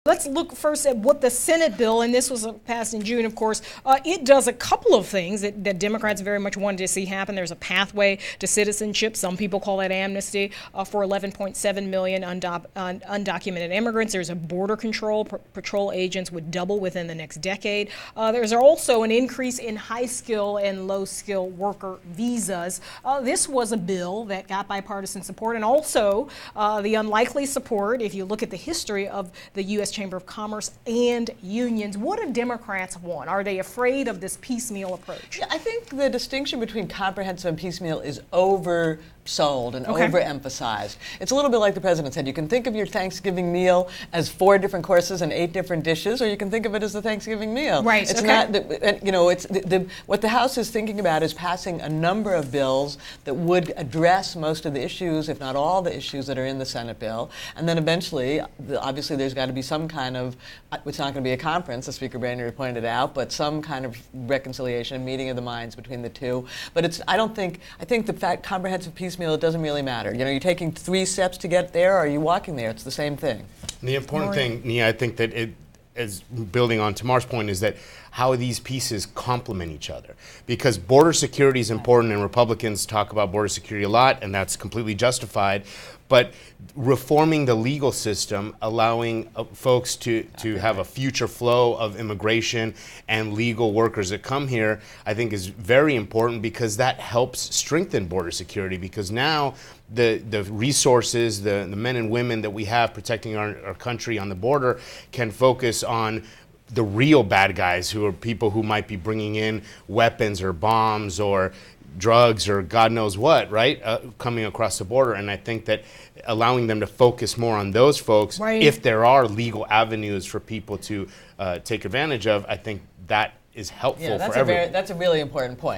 Let's look first at what the Senate bill, and this was passed in June, of course, it does a couple of things that Democrats very much wanted to see happen. There's a pathway to citizenship. Some people call that amnesty for 11.7 million undocumented immigrants. There's a border control. Patrol agents would double within the next decade. There's also an increase in high-skill and low-skill worker visas. This was a bill that got bipartisan support, and also the unlikely support, if you look at the history of the U.S. Chamber of Commerce and unions. What do Democrats want? Are they afraid of this piecemeal approach? Yeah, I think the distinction between comprehensive and piecemeal is oversold and overemphasized. It's a little bit like the president said. You can think of your Thanksgiving meal as 4 different courses and 8 different dishes, or you can think of it as the Thanksgiving meal. Right. It's not, you know, it's what the House is thinking about is passing a number of bills that would address most of the issues, if not all the issues that are in the Senate bill, and then eventually, obviously, there's got to be some kind of, it's not going to be a conference, as Speaker Brainerd pointed out, but some kind of reconciliation, meeting of the minds between the two. But it's, I think the fact comprehensive piecemeal, it doesn't really matter. You know, you're taking 3 steps to get there, or are you walking there? It's the same thing. The important thing, Nia, I think that it is building on Tamar's point, is that how these pieces complement each other. Because border security is important, and Republicans talk about border security a lot, and that's completely justified. But reforming the legal system, allowing folks to have a future flow of immigration and legal workers that come here, I think is very important, because that helps strengthen border security. Because now the resources, the men and women that we have protecting our country on the border can focus on the real bad guys, who are people who might be bringing in weapons or bombs or drugs or God knows what, right, coming across the border. And I think that allowing them to focus more on those folks, if there are legal avenues for people to take advantage of, I think that is helpful for everyone. That's a really important point.